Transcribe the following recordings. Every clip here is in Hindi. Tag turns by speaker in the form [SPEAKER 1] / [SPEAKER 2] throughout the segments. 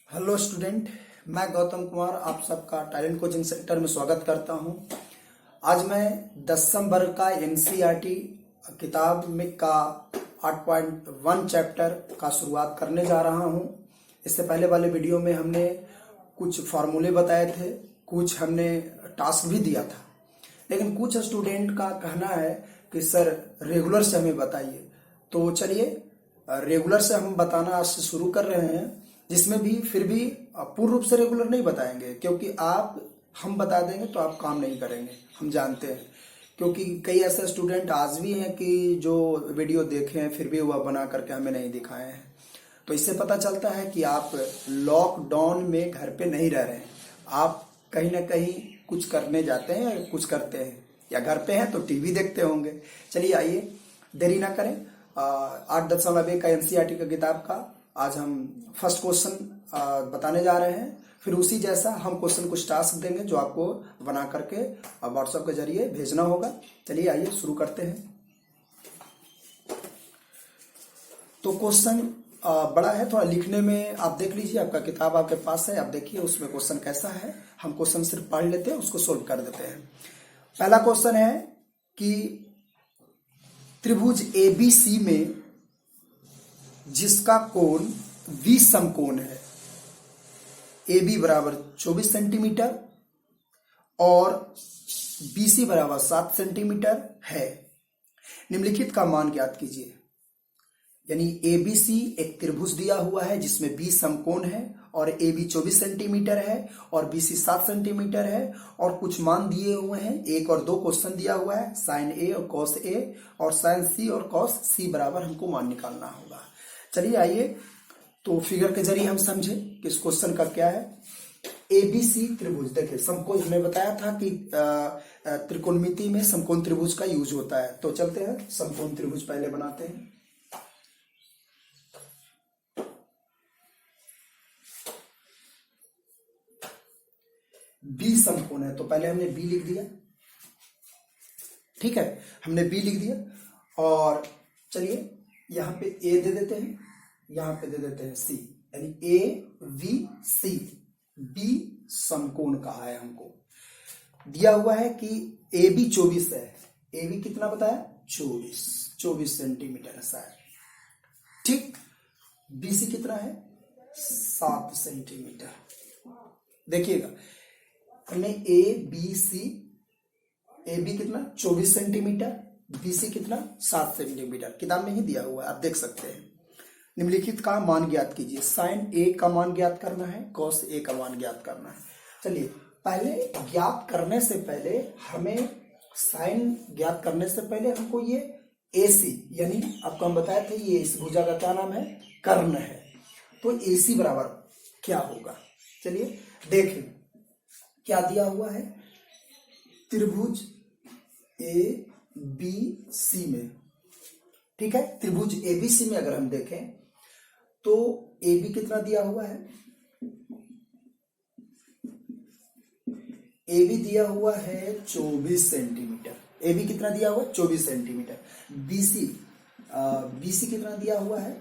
[SPEAKER 1] हेलो स्टूडेंट, मैं गौतम कुमार आप सबका टैलेंट कोचिंग सेंटर में स्वागत करता हूं। आज मैं 10वीं वर्ग का एनसीईआरटी किताब में का 8.1 चैप्टर का शुरुआत करने जा रहा हूं। इससे पहले वाले वीडियो में हमने कुछ फार्मूले बताए थे, कुछ हमने टास्क भी दिया था, लेकिन कुछ स्टूडेंट का कहना है कि सर रेगुलर से हमें बताइए। तो चलिए रेगुलर से हम बताना आज से शुरू कर रहे हैं, जिसमें भी फिर भी पूर्ण रूप से रेगुलर नहीं बताएंगे, क्योंकि हम बता देंगे तो आप काम नहीं करेंगे, हम जानते हैं। क्योंकि कई ऐसे स्टूडेंट आज भी हैं कि जो वीडियो देखे हैं फिर भी वह बना करके हमें नहीं दिखाए हैं। तो इससे पता चलता है कि आप लॉकडाउन में घर पे नहीं रह रहे हैं, आप कहीं ना कहीं कुछ करने जाते हैं या कुछ करते हैं, या घर पे हैं तो टीवी देखते होंगे। चलिए आइए देरी ना करें, 8.1 का एनसीईआरटी का किताब का आज हम फर्स्ट क्वेश्चन बताने जा रहे हैं। फिर उसी जैसा हम क्वेश्चन कुछ टास्क देंगे जो आपको बना करके व्हाट्सएप के जरिए भेजना होगा। चलिए आइए शुरू करते हैं। तो क्वेश्चन बड़ा है, थोड़ा लिखने में आप देख लीजिए, आपका किताब आपके पास है, आप देखिए उसमें क्वेश्चन कैसा है। हम क्वेश्चन सिर्फ पढ़ लेते हैं, उसको सोल्व कर देते हैं। पहला क्वेश्चन है कि त्रिभुज एबीसी में जिसका कोण V समकोण है, AB बराबर 24 सेंटीमीटर और BC बराबर 7 सेंटीमीटर है, निम्नलिखित का मान ज्ञात कीजिए। यानी ABC एक त्रिभुज दिया हुआ है जिसमें B समकोण है और AB 24 सेंटीमीटर है और BC 7 सेंटीमीटर है, और कुछ मान दिए हुए हैं, 1 और 2 क्वेश्चन दिया हुआ है, साइन A और कॉस A और साइन C और कॉस C बराबर हमको मान निकालना होगा। चलिए आइए तो फिगर के जरिए हम समझे कि इस क्वेश्चन का क्या है। एबीसी त्रिभुज, देखिए समकोण में बताया था कि त्रिकोणमिति में समकोण त्रिभुज का यूज होता है। तो चलते हैं समकोण त्रिभुज पहले बनाते हैं। बी समकोण है तो पहले हमने बी लिख दिया, ठीक है, हमने बी लिख दिया। और चलिए यहां पे ए दे देते हैं, यहां पे दे देते हैं सी, यानी ए वी सी। बी समकोण कहा है, हमको दिया हुआ है कि ए बी 24 है, ए बी कितना बताया 24 सेंटीमीटर है शायद, ठीक। बी सी कितना है 7 सेंटीमीटर। देखिएगा हमने A B C, A B कितना 24 सेंटीमीटर, बी सी कितना 7 सेंटीमीटर, किताब में ही दिया हुआ है, आप देख सकते हैं। निम्नलिखित का मान ज्ञात कीजिए। साइन ए का मान ज्ञात करना है, कॉस ए का मान ज्ञात करना है। चलिए पहले ज्ञात करने से पहले हमें साइन ज्ञात करने से पहले हमको ये ए सी, यानी आपको हम बताए थे ये इस भुजा का क्या नाम है, कर्ण है। तो ए सी बराबर क्या होगा, चलिए देखें क्या दिया हुआ है। त्रिभुज ए बी सी में, ठीक है, त्रिभुज एबीसी में अगर हम देखें तो ए बी कितना दिया हुआ है, ए बी दिया हुआ है 24 सेंटीमीटर, ए बी कितना दिया हुआ है 24 सेंटीमीटर। बीसी कितना दिया हुआ है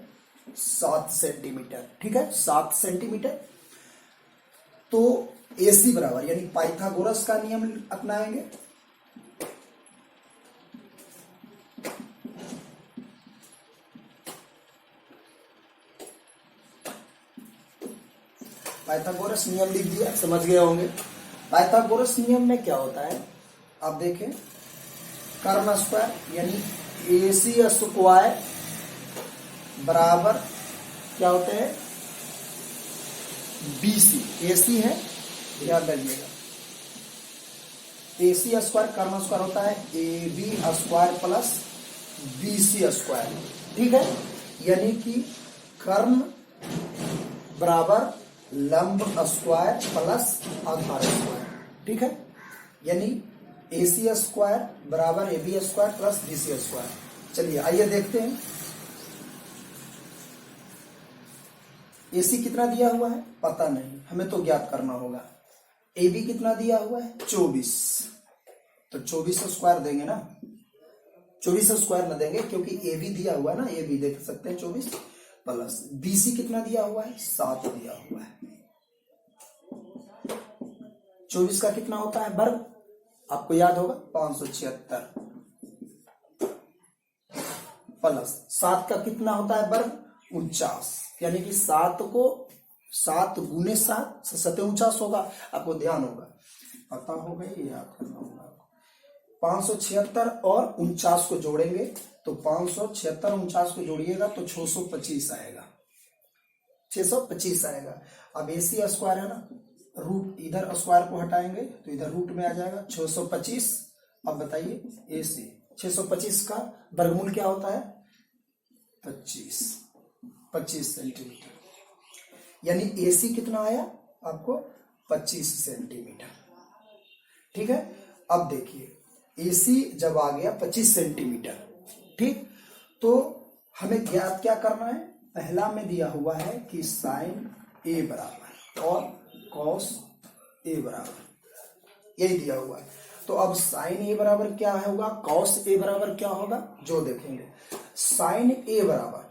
[SPEAKER 1] 7 सेंटीमीटर, ठीक है, 7 सेंटीमीटर। तो एसी बराबर, यानी पाइथागोरस का नियम अपनाएंगे। पाइथागोरस नियम लिख दिया, समझ गए होंगे। पाइथागोरस नियम में क्या होता है, आप देखें, कर्ण स्क्वायर यानी एसी स्क्वायर बराबर क्या होते हैं बीसी। एसी है, याद रखिएगा, एसी स्क्वायर कर्ण स्क्वायर होता है A B square plus BC square, ठीक है। यानी कि कर्ण बराबर लंब स्क्वायर प्लस आधार स्क्वायर, ठीक है, यानी एसी स्क्वायर बराबर A B square plus BC square. चलिए आइए देखते हैं एसी कितना दिया हुआ है, पता नहीं, हमें तो ज्ञात करना होगा। ए बी कितना दिया हुआ है 24, तो 24 स्क्वायर देंगे ना, 24 स्क्वायर न देंगे क्योंकि ए बी दिया हुआ है ना, ए बी देख सकते हैं 24 प्लस बीसी कितना दिया हुआ है 7 दिया हुआ है, 24 का कितना होता है वर्ग, आपको याद होगा 576 प्लस 7 का कितना होता है वर्ग 49, यानी कि 7 को 7 गुने 7 7 49 होगा। आपको ध्यान होगा, पता होगा, ये याद करना होगा आपको। 576 और 49 को जोड़ेंगे तो 576 49 को जोड़िएगा तो 625 आएगा, 625 आएगा। अब AC स्क्वायर है ना, रूट इधर स्क्वायर को हटाएंगे तो इधर रूट में आ जाएगा 625। अब बताइए AC 625 का वर्गमूल क्या होता है 25 सेंटीमीटर, यानी AC कितना आया आपको 25 सेंटीमीटर। ठीक है, अब देखिए AC जब आ गया 25 सेंटीमीटर, ठीक, तो हमें ज्ञात क्या करना है, पहला में दिया हुआ है कि साइन A बराबर और कॉस A बराबर, यही दिया हुआ है। तो अब साइन A बराबर क्या होगा, कॉस A बराबर क्या होगा, जो देखेंगे। साइन A बराबर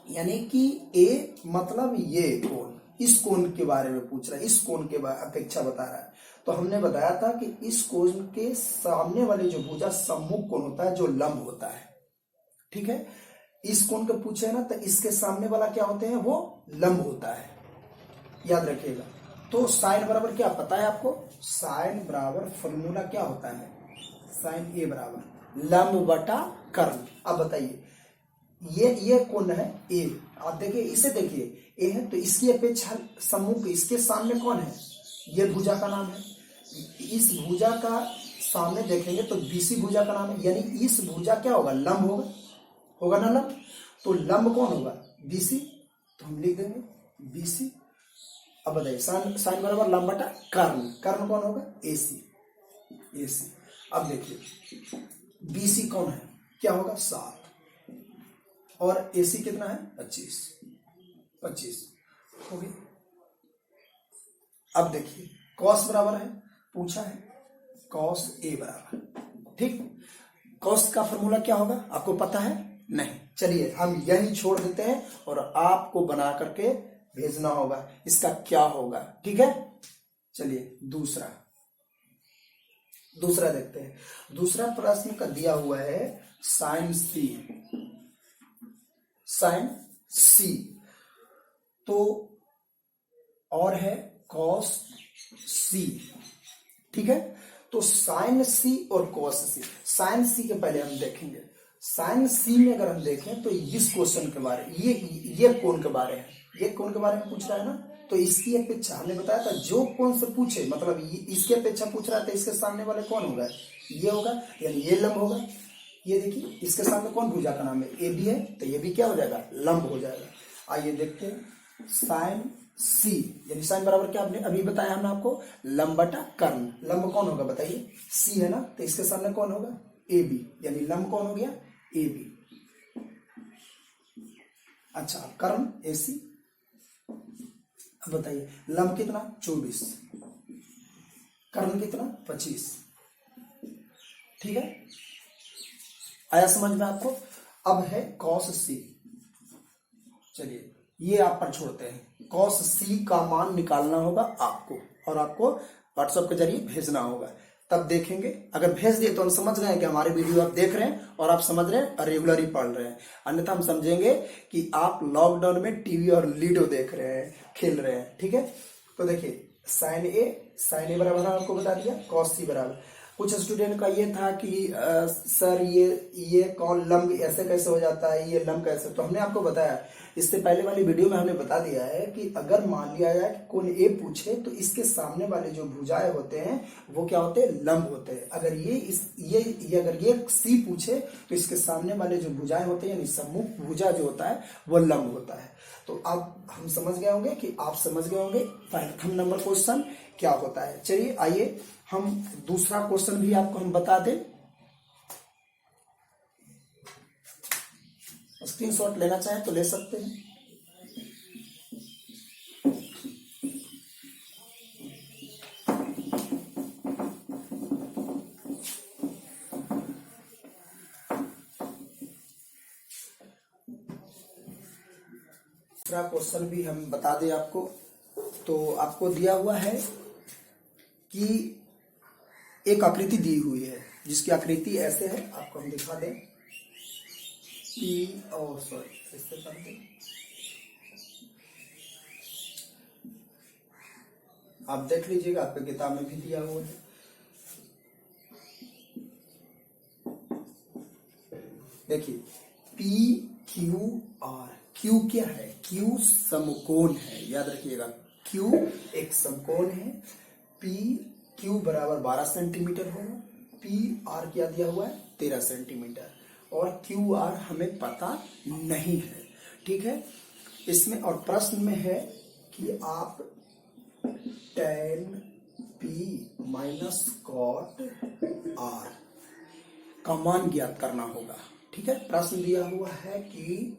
[SPEAKER 1] यानी कि A मतलब ये कोण, इस कोण के बारे में पूछ रहा है, इस कोण के अपेक्षा बता रहा है। तो हमने बताया था कि इस कोण के सामने वाली जो भुजा सम्मुख कोण होता है, जो लंब होता है, ठीक है। इस कोण को पूछे ना तो इसके सामने वाला क्या होते हैं, वो लंब होता है, याद रखिएगा। तो साइन बराबर क्या पता है आपको, साइन बराबर फॉर्मूला क्या होता है, साइन A बराबर लंब बटा कर्ण। अब बताइए ये कोण है A, आप देखिए इसे देखिए A है तो इसकी अपेक्षा सम्मुख इसके सामने कौन है, ये भुजा का नाम है। इस भुजा का सामने देखेंगे तो BC भुजा का नाम है, यानी इस भुजा क्या होगा, लंब होगा, होगा ना लंब। तो लंब कौन होगा BC, तो हम लिख देंगे BC। अब बताइए साइन बराबर लंब बटा कर्ण, कर्ण कौन होगा AC। अब देखिए BC कौन है, क्या होगा 7 और AC कितना है 25 हो गई। अब देखिए कॉस बराबर है, पूछा है कॉस A बराबर, ठीक। कॉस का फॉर्मूला क्या होगा आपको पता है, नहीं, चलिए हम यही छोड़ देते हैं और आपको बना करके भेजना होगा इसका क्या होगा, ठीक है। चलिए दूसरा देखते हैं। दूसरा प्रश्न का दिया हुआ है साइन C, तो और है कॉस C, ठीक है। तो साइन C और कॉस C, साइन C के पहले हम देखेंगे। साइन C में अगर हम देखें तो इस क्वेश्चन के बारे, ये कोण के बारे है, ये कोण के बारे में पूछ रहा है ना, तो इसकी अपेक्षा हमने बताया था जो कोण से पूछे, मतलब इसकी अपेक्षा पूछ रहा था, इसके सामने वाले कौन होगा, ये होगा, यानी ये लंब होगा। ये देखिए इसके सामने कौन भुजा का नाम है AB है, तो ये भी क्या हो जाएगा, लंब हो जाएगा। आइए देखते हैं साइन C, यानी साइन बराबर क्या आपने अभी बताया हमने आपको, लंब बटा कर्ण। लंब कौन होगा बताइए, C है ना, तो इसके सामने कौन होगा AB, यानी लंब कौन हो गया AB। अच्छा कर्ण AC। अब बताइए लंब कितना 24, कर्ण कितना 25, ठीक है, आया समझ में आपको। अब है कॉस C, चलिए ये आप पर छोड़ते हैं। कॉस C का मान निकालना होगा आपको और आपको व्हाट्सएप के जरिए भेजना होगा, तब देखेंगे। अगर भेज दिए तो हम समझ रहे हैं कि हमारे वीडियो आप देख रहे हैं और आप समझ रहे हैं और रेगुलर ही पढ़ रहे हैं, अन्यथा हम समझेंगे कि आप लॉकडाउन में टीवी और लीडो देख रहे हैं, खेल रहे हैं, ठीक है। तो देखिए साइन ए बराबर आपको बता दिया, कॉस C बराबर। कुछ स्टूडेंट का ये था कि सर ये कौन लंब ऐसे कैसे हो जाता है, ये लंब कैसे, तो हमने आपको बताया इससे पहले वाली वीडियो में हमने बता दिया है कि अगर मान लिया जाए कि कोण A पूछे तो इसके सामने वाले जो भुजाएं होते हैं वो क्या होते हैं, लंब होते हैं। अगर अगर ये C पूछे तो इसके सामने वाले जो भुजाएं होते हैं, यानी सम्मुख भुजा जो होता है वो लंब होता है। तो अब हम समझ गए होंगे कि आप समझ गए होंगे प्रथम नंबर क्वेश्चन क्या होता है। चलिए आइए हम दूसरा क्वेश्चन भी आपको हम बता दें, स्क्रीनशॉट लेना चाहें तो ले सकते हैं। दूसरा क्वेश्चन भी हम बता दें आपको, तो आपको दिया हुआ है कि एक आकृति दी हुई है, जिसकी आकृति ऐसे है, आपको हम दिखा दें कि इससे कर दें, आप देख लीजिएगा, आपके किताब में भी दिया हुआ है। देखिए पी क्यू आर, क्यू क्या है, क्यू समकोण है, याद रखिएगा क्यू एक समकोण है। पी क्यू बराबर 12 सेंटीमीटर होगा, पी आर क्या दिया हुआ है 13 सेंटीमीटर, और क्यू आर हमें पता नहीं है, ठीक है। इसमें और प्रश्न में है कि आप tan P minus cot R का मान ज्ञात करना होगा, ठीक है। प्रश्न दिया हुआ है कि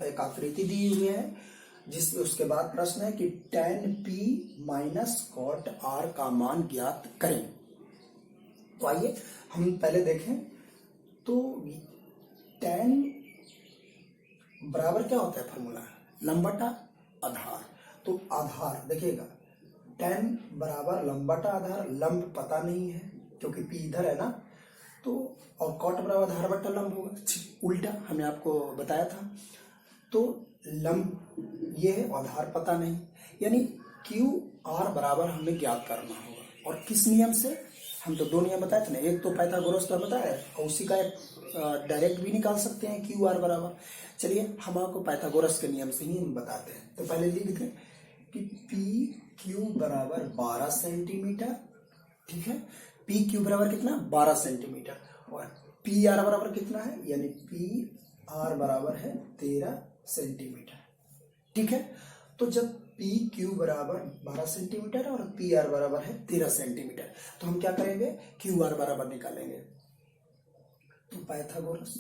[SPEAKER 1] एक आकृति दी हुई है, जिसमें उसके बाद प्रश्न है कि tan P minus cot R का मान ज्ञात करें। तो आइए हम पहले देखें, तो tan बराबर क्या होता है, फॉर्मूला लंब बटा आधार। तो आधार देखिएगा, tan बराबर लंब बटा आधार, लंब पता नहीं है क्योंकि P इधर है ना, तो और कॉट बराबर आधार बटा लंब होगा, उल्टा हमने आपको बताया था। तो लंब ये है, आधार पता नहीं, यानी क्यू आर बराबर हमें ज्ञात करना होगा। और किस नियम से, हम तो दो नियम बताए थे ना, एक तो पाइथागोरस का बताया और उसी का एक डायरेक्ट भी निकाल सकते हैं क्यू आर बराबर। चलिए हम आपको पाइथागोरस के नियम से ही हम बताते हैं। तो पहले लिख दें कि पी क्यू बराबर 12 सेंटीमीटर, ठीक है। पी क्यू बराबर कितना 12 सेंटीमीटर, और पी आर बराबर कितना है, यानी पी आर बराबर है 13 सेंटीमीटर, ठीक है। तो जब पी क्यू बराबर 12 सेंटीमीटर और पी आर बराबर है 13 सेंटीमीटर, तो हम क्या करेंगे, क्यू आर बराबर निकालेंगे। तो पाइथागोरस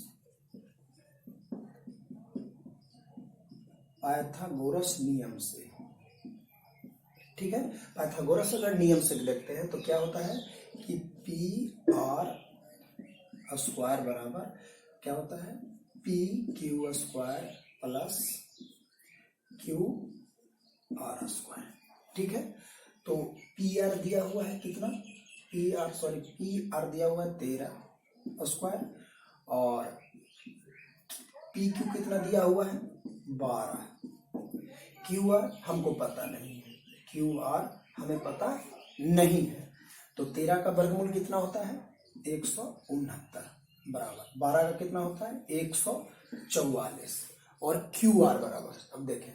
[SPEAKER 1] नियम से, ठीक है। पाइथागोरस अगर नियम से देखते हैं तो क्या होता है कि पी आर स्क्वायर बराबर क्या होता है, P Q square plus Q R square, ठीक है। तो पी आर दिया हुआ है कितना, पी आर दिया हुआ है 13 स्क्वायर, और पी क्यू कितना दिया हुआ है 12, क्यू आर हमको पता नहीं है, क्यू आर हमें पता नहीं है। तो 13 का वर्गमूल कितना होता है 169, बराबर 12 का कितना होता है 144, और क्यू आर बराबर, अब देखें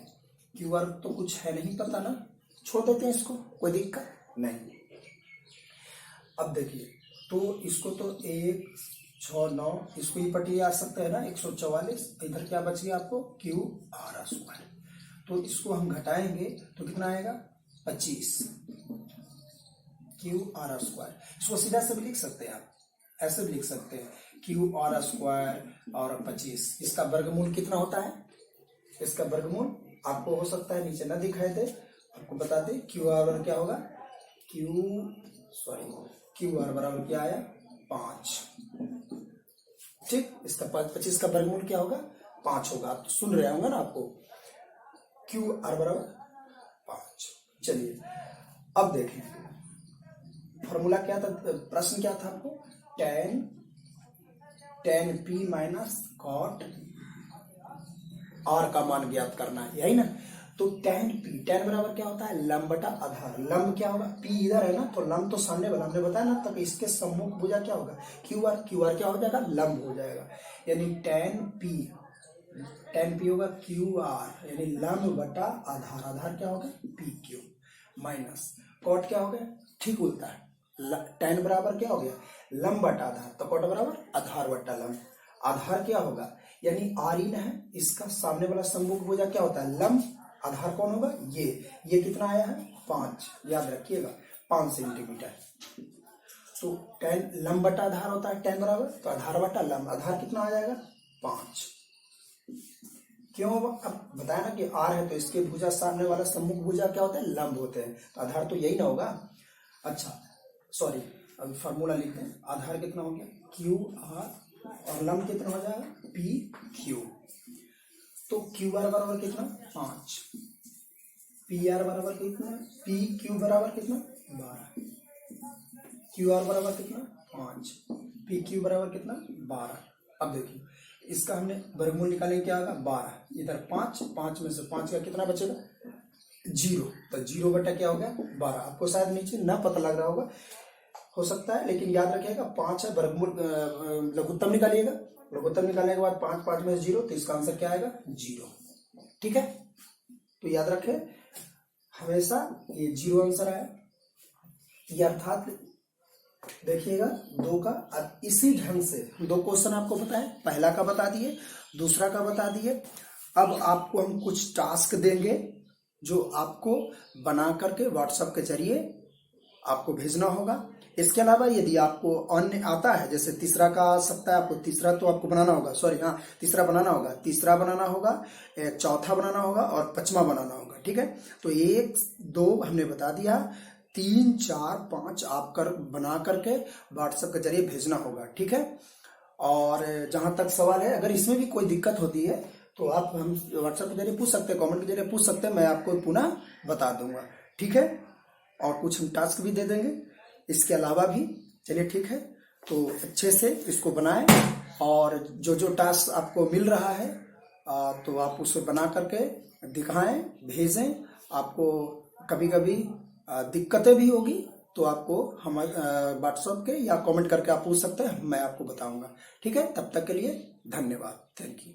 [SPEAKER 1] क्यू आर तो कुछ है नहीं पता ना, छोड़ देते हैं इसको, कोई दिक्कत नहीं। अब देखिए, तो इसको तो 169, इसको ही पटिए आ सकते हैं ना 144, इधर क्या बच गया आपको क्यू आर स्क्वायर, तो इसको हम घटाएंगे तो कितना आएगा 25 क्यू आर स्क्वायर। इसको सीधा से भी लिख सकते हैं आप, ऐसे भी लिख सकते हैं क्यू आर स्क्वायर और 25, इसका वर्गमूल कितना होता है, इसका वर्गमूल आपको हो सकता है नीचे ना दिखाई दे, आपको बता दें क्यू आर क्या होगा, क्यू आर बराबर क्या आया 5, ठीक। इसका 25 का वर्गमूल क्या होगा 5 होगा, आप तो सुन रहे होंगे ना आपको, क्यू आर बराबर 5। चलिए अब देखें फॉर्मूला क्या था, प्रश्न क्या था आपको, tan P minus cot R का मान ज्ञात करना है, यही ना। तो tan बराबर क्या होता है लंब बटा आधार, लंब क्या होगा P इधर है ना, तो लंब तो सामने वाला हमने बताया ना, तब इसके सम्मुख भुजा क्या होगा क्यू आर क्या हो जाएगा लंब हो जाएगा, यानी tan P होगा क्यू आर, यानी लंब बटा आधार, आधार क्या होगा पी क्यू, माइनस कॉट क्या हो गया ठीक उल्टा है, tan बराबर क्या हो गया लंब बटा आधार, तो कॉट बराबर आधार बटा लंब, आधार क्या होगा यानी आर इन है, इसका सामने वाला सम्मुख भुजा क्या होता है लंब, आधार कौन होगा ये कितना आया है 5, याद रखिएगा 5 सेंटीमीटर। तो tan लंब बटा आधार होता है tan बराबर, तो आधार बटा लंब, आधार कितना आ जाएगा 5, क्यों, अब बताया ना कि आर है तो इसके भुजा सामने वाला सम्मुख भुजा क्या होता है लंब होते हैं, तो आधार तो यही ना होगा। अच्छा सॉरी, अब फॉर्मूला लिखते हैं, आधार कितना हो गया क्यू आर और लंब कितना हो जाएगा पी क्यू, तो क्यू आर बराबर कितना 5, पी आर बराबर कितना, पी क्यू बराबर कितना 12, क्यू आर बराबर कितना 5, पी क्यू बराबर कितना 12। अब देखिए इसका हमने वर्गमूल निकालेंगे, क्या आएगा 12, इधर 5, 5 में से 5 का कितना बचेगा 0, तो 0 बटा क्या हो गया 12। आपको शायद नीचे ना पता लग रहा होगा, हो सकता है, लेकिन याद रखिएगा 5 है वर्गमूल, लघुत्तम निकालिएगा, लघुत्तम निकालने के बाद 5, 5 में से 0, तो इसका आंसर क्या आएगा 0। ठीक है, तो याद रखें हमेशा ये 0 आंसर आया, ये अर्थात देखिएगा 2 का। अब इसी ढंग से 2 क्वेश्चन आपको पता है, पहला का बता दिए, दूसरा का बता दिए। अब आपको हम कुछ टास्क देंगे जो आपको बना करके व्हाट्सएप के जरिए आपको भेजना होगा। इसके अलावा यदि आपको अन्य आता है, जैसे तीसरा का आ सकता है, आपको तीसरा तो आपको बनाना होगा, सॉरी हाँ तीसरा बनाना होगा, तीसरा बनाना होगा, चौथा बनाना होगा और 5वां बनाना होगा। ठीक है, तो 1 2 हमने बता दिया, 3 4 5 आप बना करके व्हाट्सएप के जरिए भेजना होगा। ठीक है, और जहां तक सवाल है, अगर इसमें भी कोई दिक्कत होती है तो आप हम व्हाट्सएप के जरिए पूछ सकते हैं, कमेंट के जरिए पूछ सकते हैं, मैं आपको पुनः बता दूंगा। ठीक है, और कुछ हम टास्क भी दे देंगे इसके अलावा भी। चलिए ठीक है, तो अच्छे से इसको बनाएं, और जो जो टास्क आपको मिल रहा है तो आप उसे बना करके दिखाएं, भेजें। आपको कभी कभी दिक्कतें भी होगी तो आपको हमारे व्हाट्सएप के या कमेंट करके आप पूछ सकते हैं, मैं आपको बताऊंगा। ठीक है, तब तक के लिए धन्यवाद, थैंक यू।